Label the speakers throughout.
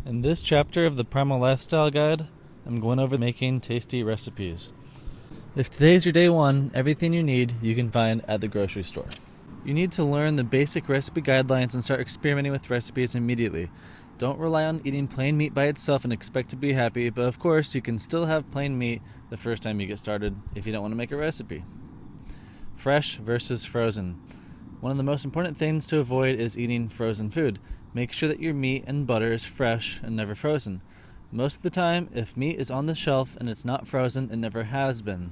Speaker 1: In this chapter of the Primal Lifestyle Guide, I'm going over making tasty recipes. If today's your day one, everything you need you can find at the grocery store. You need to learn the basic recipe guidelines and start experimenting with recipes immediately. Don't rely on eating plain meat by itself and expect to be happy, but of course you can still have plain meat the first time you get started if you don't want to make a recipe. Fresh versus frozen. One of the most important things to avoid is eating frozen food. Make sure that your meat and butter is fresh and never frozen. Most of the time, if meat is on the shelf and it's not frozen, it never has been.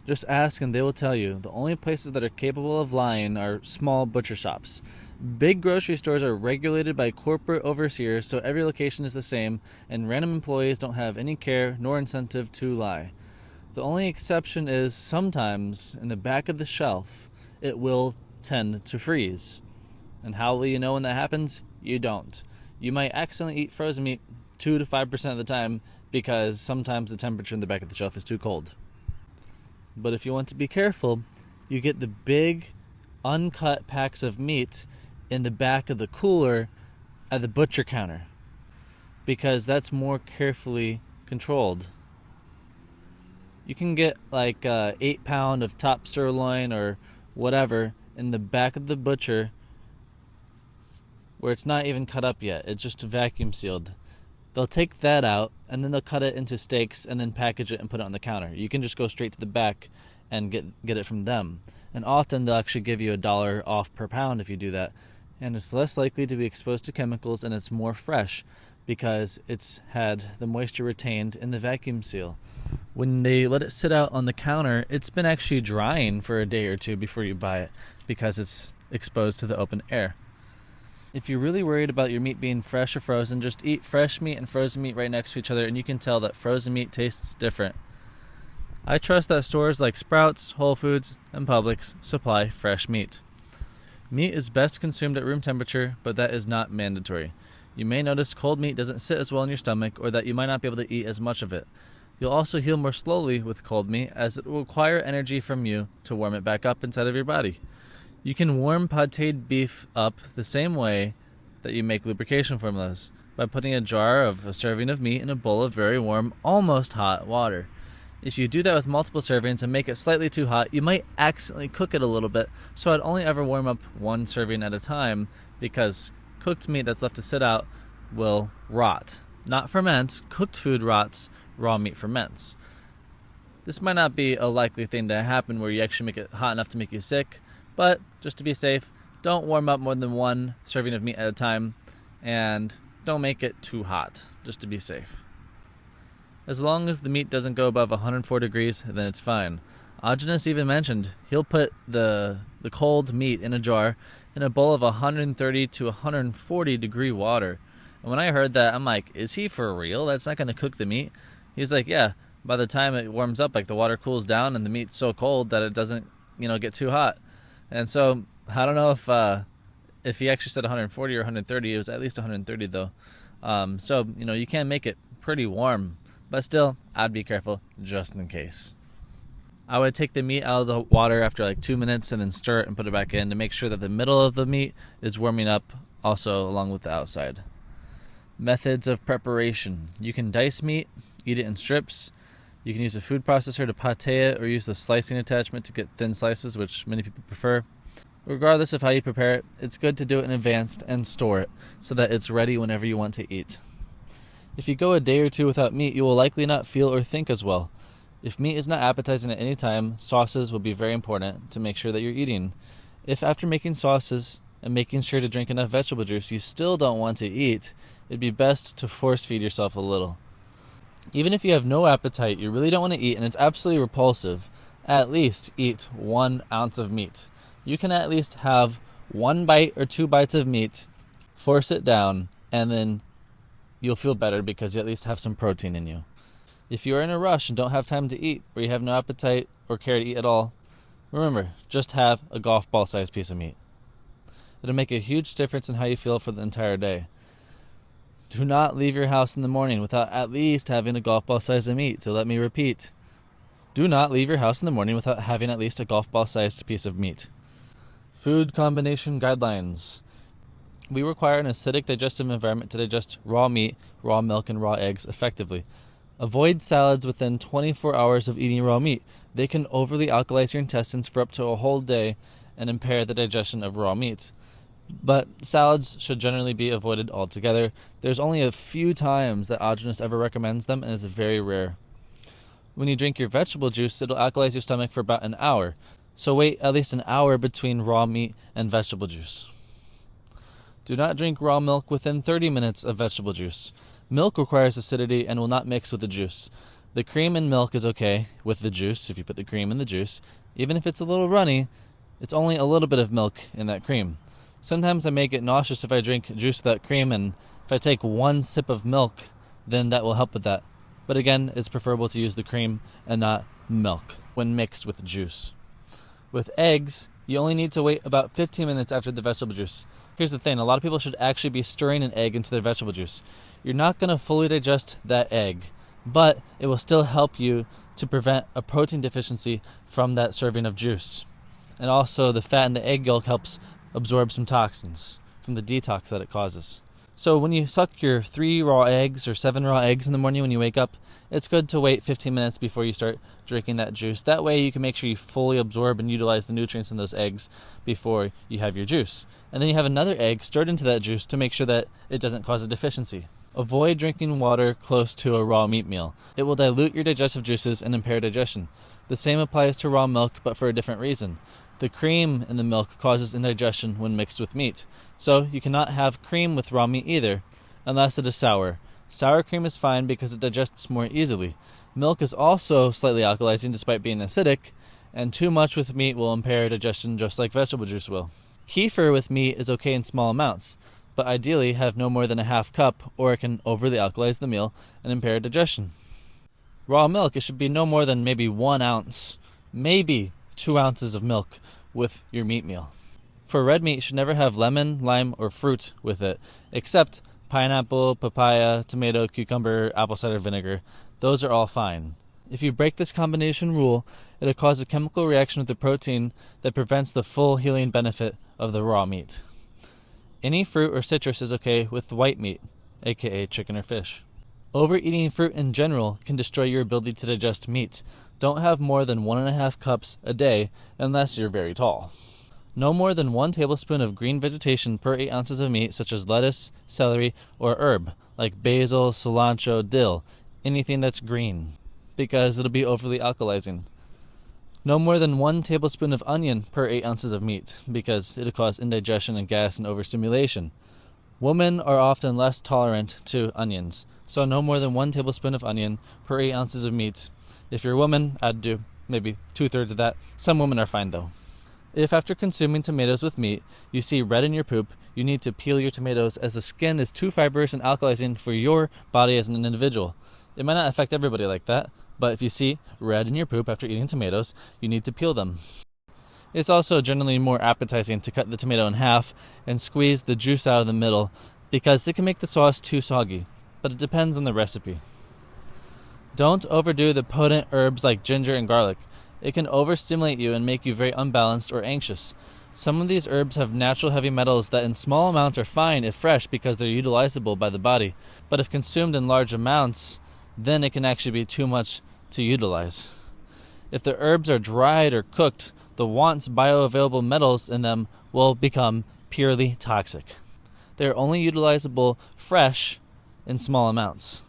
Speaker 1: Just ask and they will tell you. The only places that are capable of lying are small butcher shops. Big grocery stores are regulated by corporate overseers, so every location is the same, and random employees don't have any care nor incentive to lie. The only exception is sometimes in the back of the shelf, it will tend to freeze. And how will you know when that happens? You don't. You might accidentally eat frozen meat 2 to 5% of the time because sometimes the temperature in the back of the shelf is too cold. But if you want to be careful, you get the big uncut packs of meat in the back of the cooler at the butcher counter because that's more carefully controlled. You can get like 8 pound of top sirloin or whatever in the back of the butcher where it's not even cut up yet. It's just vacuum sealed. They'll take that out and then they'll cut it into steaks and then package it and put it on the counter. You can just go straight to the back and get it from them. And often they'll actually give you $1 off per pound if you do that. And it's less likely to be exposed to chemicals and it's more fresh because it's had the moisture retained in the vacuum seal. When they let it sit out on the counter, it's been actually drying for a day or two before you buy it because it's exposed to the open air. If you're really worried about your meat being fresh or frozen, just eat fresh meat and frozen meat right next to each other and you can tell that frozen meat tastes different. I trust that stores like Sprouts, Whole Foods, and Publix supply fresh meat. Meat is best consumed at room temperature, but that is not mandatory. You may notice cold meat doesn't sit as well in your stomach or that you might not be able to eat as much of it. You'll also heal more slowly with cold meat as it will require energy from you to warm it back up inside of your body. You can warm patéed beef up the same way that you make lubrication formulas, by putting a jar of a serving of meat in a bowl of very warm, almost hot water. If you do that with multiple servings and make it slightly too hot, you might accidentally cook it a little bit, so I'd only ever warm up one serving at a time because cooked meat that's left to sit out will rot. Not ferment, cooked food rots, raw meat ferments. This might not be a likely thing to happen where you actually make it hot enough to make you sick, but just to be safe, don't warm up more than one serving of meat at a time, and don't make it too hot, just to be safe. As long as the meat doesn't go above 104 degrees, then it's fine. Ajanis even mentioned he'll put the cold meat in a jar in a bowl of 130 to 140 degree water. And when I heard that, I'm like, is he for real? That's not going to cook the meat? He's like, yeah, by the time it warms up, like the water cools down and the meat's so cold that it doesn't, get too hot. And so I don't know if he actually said 140 or 130. It was at least 130 though. So you can make it pretty warm, but still, I'd be careful just in case. I would take the meat out of the water after like 2 minutes and then stir it and put it back in to make sure that the middle of the meat is warming up also along with the outside. Methods of preparation. You can dice meat, eat it in strips. You can use a food processor to pâté it or use the slicing attachment to get thin slices, which many people prefer. Regardless of how you prepare it, it's good to do it in advance and store it so that it's ready whenever you want to eat. If you go a day or two without meat, you will likely not feel or think as well. If meat is not appetizing at any time, sauces will be very important to make sure that you're eating. If after making sauces and making sure to drink enough vegetable juice you still don't want to eat, it'd be best to force feed yourself a little. Even if you have no appetite, you really don't want to eat, and it's absolutely repulsive, at least eat 1 ounce of meat. You can at least have 1 bite or 2 bites of meat, force it down, and then you'll feel better because you at least have some protein in you. If you're in a rush and don't have time to eat, or you have no appetite or care to eat at all, remember, just have a golf ball sized piece of meat. It'll make a huge difference in how you feel for the entire day. Do not leave your house in the morning without at least having a golf ball size of meat. So let me repeat. Do not leave your house in the morning without having at least a golf ball sized piece of meat. Food combination guidelines. We require an acidic digestive environment to digest raw meat, raw milk, and raw eggs effectively. Avoid salads within 24 hours of eating raw meat. They can overly alkalize your intestines for up to a whole day and impair the digestion of raw meat. But salads should generally be avoided altogether. There's only a few times that Audinus ever recommends them, and it's very rare. When you drink your vegetable juice, it'll alkalize your stomach for about an hour. So wait at least an hour between raw meat and vegetable juice. Do not drink raw milk within 30 minutes of vegetable juice. Milk requires acidity and will not mix with the juice. The cream in milk is okay with the juice if you put the cream in the juice. Even if it's a little runny, it's only a little bit of milk in that cream. Sometimes I may get nauseous if I drink juice without cream, and if I take one sip of milk, then that will help with that. But again, it's preferable to use the cream and not milk when mixed with juice. With eggs, you only need to wait about 15 minutes after the vegetable juice. Here's the thing, a lot of people should actually be stirring an egg into their vegetable juice. You're not going to fully digest that egg, but it will still help you to prevent a protein deficiency from that serving of juice. And also the fat in the egg yolk helps absorb some toxins from the detox that it causes. So when you suck your 3 raw eggs or 7 raw eggs in the morning when you wake up, it's good to wait 15 minutes before you start drinking that juice. That way you can make sure you fully absorb and utilize the nutrients in those eggs before you have your juice. And then you have another egg stirred into that juice to make sure that it doesn't cause a deficiency. Avoid drinking water close to a raw meat meal. It will dilute your digestive juices and impair digestion. The same applies to raw milk, but for a different reason. The cream in the milk causes indigestion when mixed with meat. So you cannot have cream with raw meat either, unless it is sour. Sour cream is fine because it digests more easily. Milk is also slightly alkalizing despite being acidic, and too much with meat will impair digestion just like vegetable juice will. Kefir with meat is okay in small amounts, but ideally have no more than a half cup, or it can overly alkalize the meal and impair digestion. Raw milk, it should be no more than maybe 1 ounce, maybe 2 ounces of milk with your meat meal. For red meat, you should never have lemon, lime, or fruit with it, except pineapple, papaya, tomato, cucumber, apple cider vinegar. Those are all fine. If you break this combination rule, it'll cause a chemical reaction with the protein that prevents the full healing benefit of the raw meat. Any fruit or citrus is okay with white meat, aka chicken or fish. Overeating fruit in general can destroy your ability to digest meat. Don't have more than 1.5 cups a day unless you're very tall. No more than 1 tablespoon of green vegetation per 8 ounces of meat, such as lettuce, celery, or herb, like basil, cilantro, dill, anything that's green, because it'll be overly alkalizing. No more than 1 tablespoon of onion per 8 ounces of meat, because it'll cause indigestion and gas and overstimulation. Women are often less tolerant to onions, so no more than 1 tablespoon of onion per 8 ounces of meat. If you're a woman, I'd do maybe 2/3 of that. Some women are fine though. If after consuming tomatoes with meat, you see red in your poop, you need to peel your tomatoes as the skin is too fibrous and alkalizing for your body as an individual. It might not affect everybody like that, but if you see red in your poop after eating tomatoes, you need to peel them. It's also generally more appetizing to cut the tomato in half and squeeze the juice out of the middle, because it can make the sauce too soggy, but it depends on the recipe. Don't overdo the potent herbs like ginger and garlic. It can overstimulate you and make you very unbalanced or anxious. Some of these herbs have natural heavy metals that in small amounts are fine if fresh because they're utilizable by the body, but if consumed in large amounts, then it can actually be too much to utilize. If the herbs are dried or cooked, the once bioavailable metals in them will become purely toxic. They are only utilizable fresh in small amounts.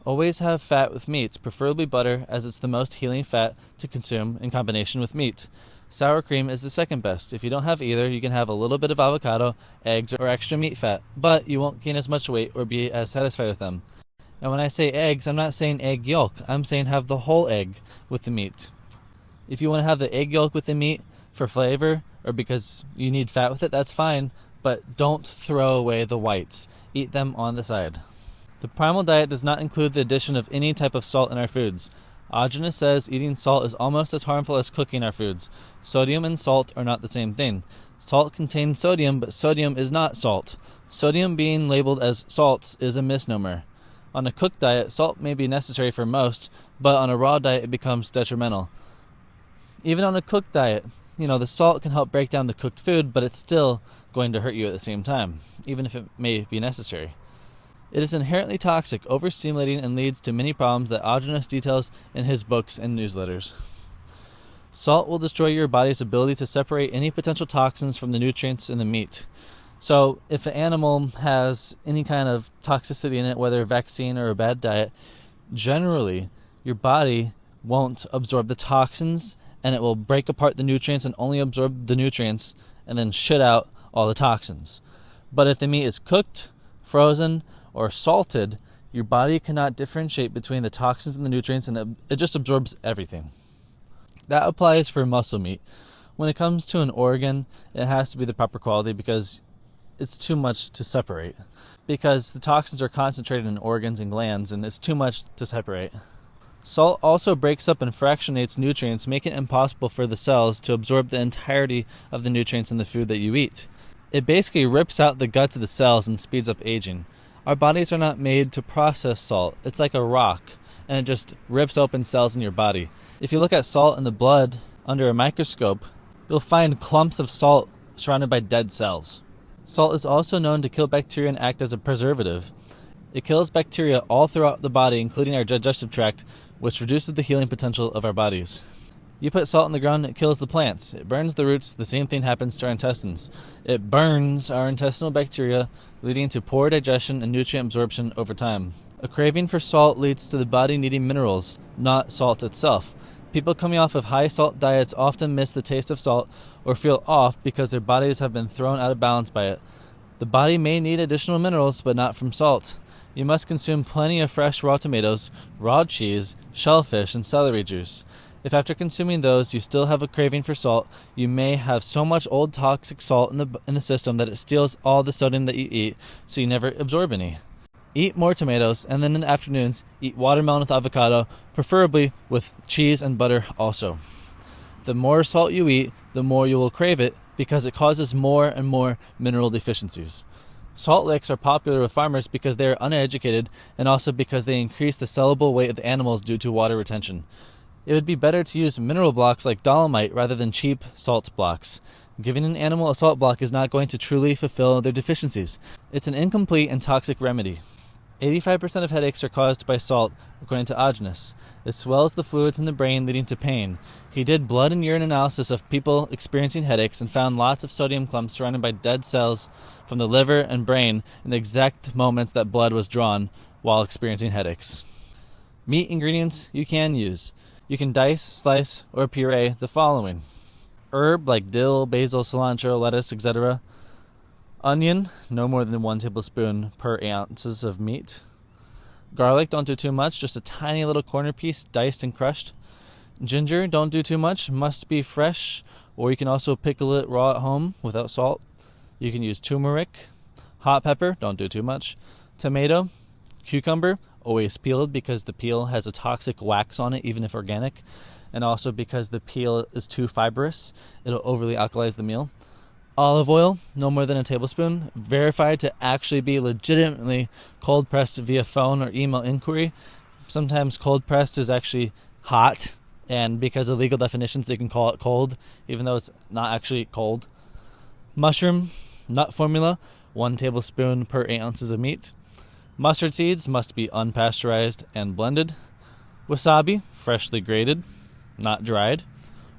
Speaker 1: Always have fat with meats, preferably butter, as it's the most healing fat to consume in combination with meat. Sour cream is the second best. If you don't have either, you can have a little bit of avocado, eggs, or extra meat fat, but you won't gain as much weight or be as satisfied with them. And when I say eggs, I'm not saying egg yolk. I'm saying have the whole egg with the meat. If you want to have the egg yolk with the meat for flavor or because you need fat with it, that's fine, but don't throw away the whites. Eat them on the side. The Primal diet does not include the addition of any type of salt in our foods. Audinus says eating salt is almost as harmful as cooking our foods. Sodium and salt are not the same thing. Salt contains sodium, but sodium is not salt. Sodium being labeled as salts is a misnomer. On a cooked diet, salt may be necessary for most, but on a raw diet it becomes detrimental. Even on a cooked diet, the salt can help break down the cooked food, but it's still going to hurt you at the same time, even if it may be necessary. It is inherently toxic, overstimulating, and leads to many problems that Audinus details in his books and newsletters. Salt will destroy your body's ability to separate any potential toxins from the nutrients in the meat. So if an animal has any kind of toxicity in it, whether a vaccine or a bad diet, generally your body won't absorb the toxins, and it will break apart the nutrients and only absorb the nutrients and then shit out all the toxins. But if the meat is cooked, frozen, or salted, your body cannot differentiate between the toxins and the nutrients, and it just absorbs everything. That applies for muscle meat. When it comes to an organ, it has to be the proper quality because it's too much to separate. Because the toxins are concentrated in organs and glands, and it's too much to separate. Salt also breaks up and fractionates nutrients, making it impossible for the cells to absorb the entirety of the nutrients in the food that you eat. It basically rips out the guts of the cells and speeds up aging. Our bodies are not made to process salt. It's like a rock, and it just rips open cells in your body. If you look at salt in the blood under a microscope, you'll find clumps of salt surrounded by dead cells. Salt is also known to kill bacteria and act as a preservative. It kills bacteria all throughout the body, including our digestive tract, which reduces the healing potential of our bodies. You put salt in the ground, it kills the plants. It burns the roots. The same thing happens to our intestines. It burns our intestinal bacteria, leading to poor digestion and nutrient absorption over time. A craving for salt leads to the body needing minerals, not salt itself. People coming off of high salt diets often miss the taste of salt or feel off because their bodies have been thrown out of balance by it. The body may need additional minerals, but not from salt. You must consume plenty of fresh raw tomatoes, raw cheese, shellfish, and celery juice. If after consuming those you still have a craving for salt, you may have so much old toxic salt in the system that it steals all the sodium that you eat, so you never absorb any. Eat more tomatoes, and then in the afternoons, eat watermelon with avocado, preferably with cheese and butter also. The more salt you eat, the more you will crave it because it causes more and more mineral deficiencies. Salt licks are popular with farmers because they are uneducated and also because they increase the sellable weight of the animals due to water retention. It would be better to use mineral blocks like dolomite rather than cheap salt blocks. Giving an animal a salt block is not going to truly fulfill their deficiencies. It's an incomplete and toxic remedy. 85% of headaches are caused by salt, according to Audinus. It swells the fluids in the brain, leading to pain. He did blood and urine analysis of people experiencing headaches and found lots of sodium clumps surrounded by dead cells from the liver and brain in the exact moments that blood was drawn while experiencing headaches. Meat ingredients you can use. You can dice, slice, or puree the following: herb like dill, basil, cilantro, lettuce, etc. Onion, no more than 1 tablespoon per 8 ounces of meat. Garlic, don't do too much, just a tiny little corner piece diced and crushed. Ginger, don't do too much, must be fresh, or you can also pickle it raw at home without salt. You can use turmeric. Hot pepper, don't do too much. Tomato, cucumber, always peeled because the peel has a toxic wax on it, even if organic, and also because the peel is too fibrous, it'll overly alkalize the meal. Olive oil, no more than a tablespoon, verified to actually be legitimately cold pressed via phone or email inquiry. Sometimes cold pressed is actually hot, and because of legal definitions they can call it cold, even though it's not actually cold. Mushroom, nut formula, 1 tablespoon per 8 ounces of meat. Mustard seeds must be unpasteurized and blended. Wasabi, freshly grated, not dried.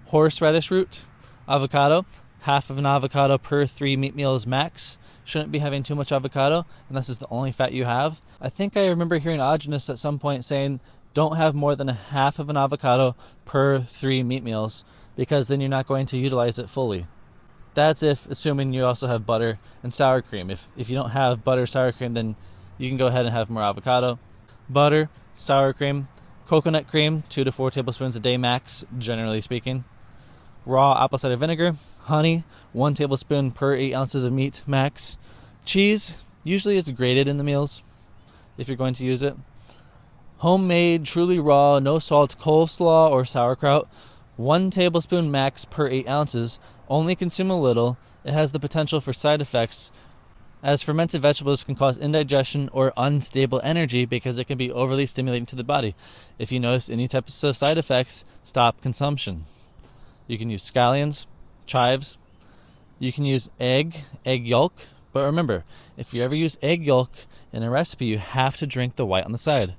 Speaker 1: Horseradish root. Avocado, half of an avocado per 3 meat meals max. Shouldn't be having too much avocado unless it's the only fat you have. I think I remember hearing Audinus at some point saying don't have more than a half of an avocado per 3 meat meals because then you're not going to utilize it fully. That's assuming you also have butter and sour cream. If you don't have butter, sour cream, then you can go ahead and have more avocado. Butter, sour cream, coconut cream, 2 to 4 tablespoons a day max, generally speaking. Raw apple cider vinegar, honey, 1 tablespoon per 8 ounces of meat max. Cheese, usually it's grated in the meals if you're going to use it. Homemade, truly raw, no salt coleslaw or sauerkraut, 1 tablespoon max per 8 ounces. Only consume a little. It has the potential for side effects, as fermented vegetables can cause indigestion or unstable energy because it can be overly stimulating to the body. If you notice any types of side effects, stop consumption. You can use scallions, chives, You can use egg yolk, but remember, if you ever use egg yolk in a recipe, you have to drink the white on the side.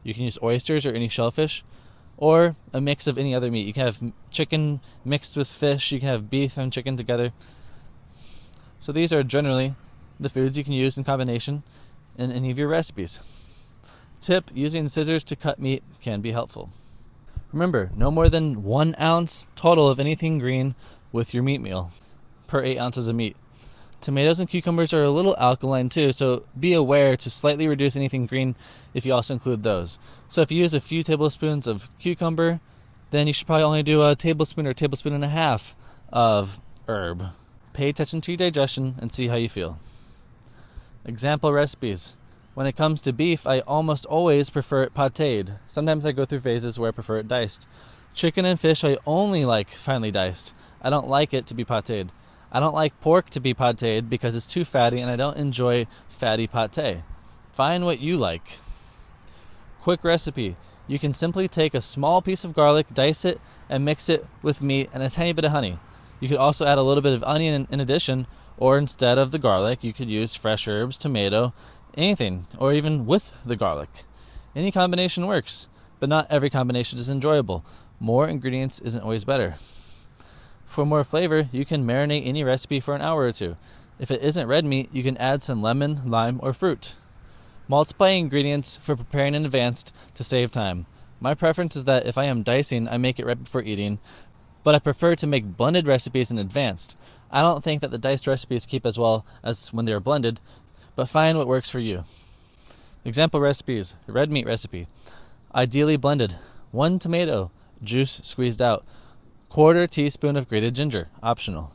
Speaker 1: You can use oysters or any shellfish, or a mix of any other meat. You can have chicken mixed with fish, you can have beef and chicken together. So these are generally the foods you can use in combination in any of your recipes. Tip: using scissors to cut meat can be helpful. Remember, no more than 1 ounce total of anything green with your meat meal per 8 ounces of meat. Tomatoes and cucumbers are a little alkaline too, so be aware to slightly reduce anything green if you also include those. So if you use a few tablespoons of cucumber, then you should probably only do a tablespoon or a tablespoon and a half of herb. Pay attention to your digestion and see how you feel. Example recipes. When it comes to beef, I almost always prefer it sautéed. Sometimes I go through phases where I prefer it diced. Chicken and fish I only like finely diced. I don't like it to be sautéed. I don't like pork to be sautéed because it's too fatty and I don't enjoy fatty pâté. Find what you like. Quick recipe. You can simply take a small piece of garlic, dice it, and mix it with meat and a tiny bit of honey. You could also add a little bit of onion in addition, or instead of the garlic, you could use fresh herbs, tomato, anything, or even with the garlic. Any combination works, but not every combination is enjoyable. More ingredients isn't always better. For more flavor, you can marinate any recipe for an hour or two. If it isn't red meat, you can add some lemon, lime, or fruit. Multiply ingredients for preparing in advance to save time. My preference is that if I am dicing, I make it right before eating, but I prefer to make blended recipes in advance. I don't think that the diced recipes keep as well as when they are blended, but find what works for you. Example recipes: red meat recipe. Ideally blended. 1 tomato, juice squeezed out. 1/4 teaspoon of grated ginger, optional.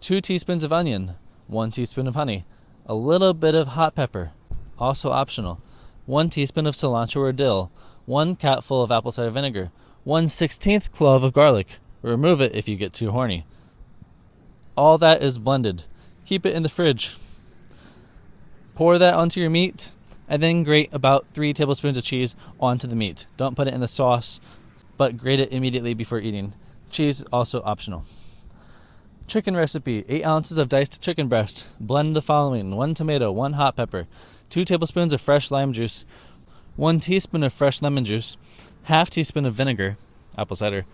Speaker 1: 2 teaspoons of onion. 1 teaspoon of honey. A little bit of hot pepper, also optional. 1 teaspoon of cilantro or dill. 1 capful of apple cider vinegar. 1/16 clove of garlic. Remove it if you get too horny. All that is blended. Keep it in the fridge. Pour that onto your meat, and then grate about 3 tablespoons of cheese onto the meat. Don't put it in the sauce, but grate it immediately before eating. Cheese also optional. Chicken recipe: 8 ounces of diced chicken breast. Blend the following: 1 tomato, 1 hot pepper, 2 tablespoons of fresh lime juice, 1 teaspoon of fresh lemon juice, half teaspoon of vinegar, apple cider,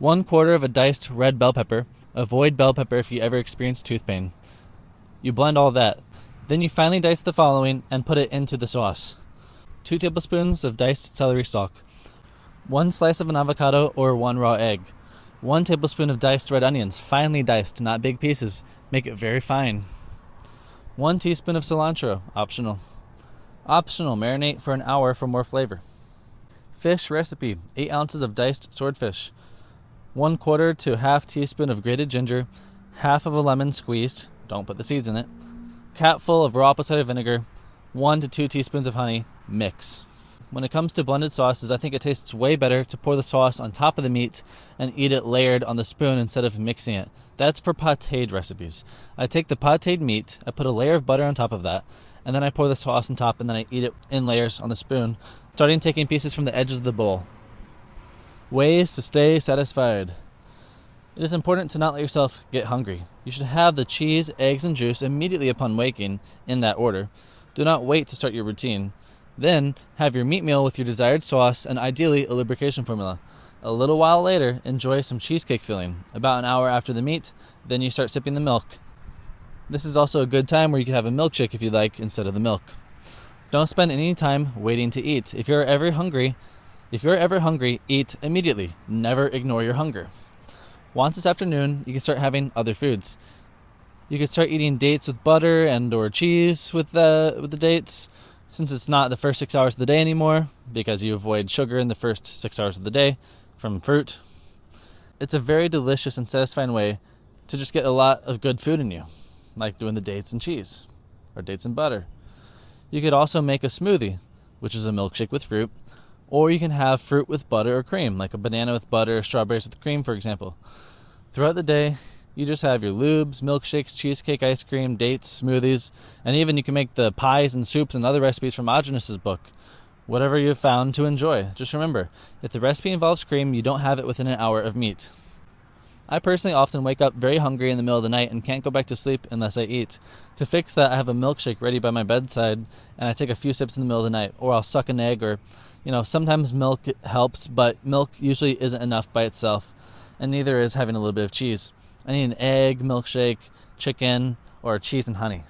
Speaker 1: 1/4 of a diced red bell pepper. Avoid bell pepper if you ever experience tooth pain. You blend all that. Then you finally dice the following and put it into the sauce: 2 tablespoons of diced celery stalk, 1 slice of an avocado or 1 raw egg, 1 tablespoon of diced red onions, finely diced, not big pieces. Make it very fine. 1 teaspoon of cilantro, optional. Optional, marinate for an hour for more flavor. Fish recipe: 8 ounces of diced swordfish, 1/4 to half teaspoon of grated ginger, half of a lemon squeezed, don't put the seeds in it, capful of raw apple cider vinegar, 1 to 2 teaspoons of honey, mix. When it comes to blended sauces, I think it tastes way better to pour the sauce on top of the meat and eat it layered on the spoon instead of mixing it. That's for sautéed recipes. I take the sautéed meat, I put a layer of butter on top of that, and then I pour the sauce on top, and then I eat it in layers on the spoon, starting taking pieces from the edges of the bowl. Ways to stay satisfied. It is important to not let yourself get hungry. You should have the cheese, eggs, and juice immediately upon waking, in that order. Do not wait to start your routine. Then, have your meat meal with your desired sauce and ideally a lubrication formula. A little while later, enjoy some cheesecake filling. About an hour after the meat, then you start sipping the milk. This is also a good time where you can have a milkshake if you like instead of the milk. Don't spend any time waiting to eat. If you're ever hungry, eat immediately. Never ignore your hunger. Once this afternoon, you can start having other foods. You could start eating dates with butter and or cheese with the dates, since it's not the first 6 hours of the day anymore, because you avoid sugar in the first 6 hours of the day from fruit. It's a very delicious and satisfying way to just get a lot of good food in you, like doing the dates and cheese, or dates and butter. You could also make a smoothie, which is a milkshake with fruit, or you can have fruit with butter or cream, like a banana with butter or strawberries with cream, for example. Throughout the day, you just have your lubes, milkshakes, cheesecake, ice cream, dates, smoothies, and even you can make the pies and soups and other recipes from Agenus's book. Whatever you've found to enjoy. Just remember, if the recipe involves cream, you don't have it within an hour of meat. I personally often wake up very hungry in the middle of the night and can't go back to sleep unless I eat. To fix that, I have a milkshake ready by my bedside, and I take a few sips in the middle of the night, or I'll suck an egg, or, sometimes milk helps, but milk usually isn't enough by itself, and neither is having a little bit of cheese. I need an egg, milkshake, chicken, or cheese and honey.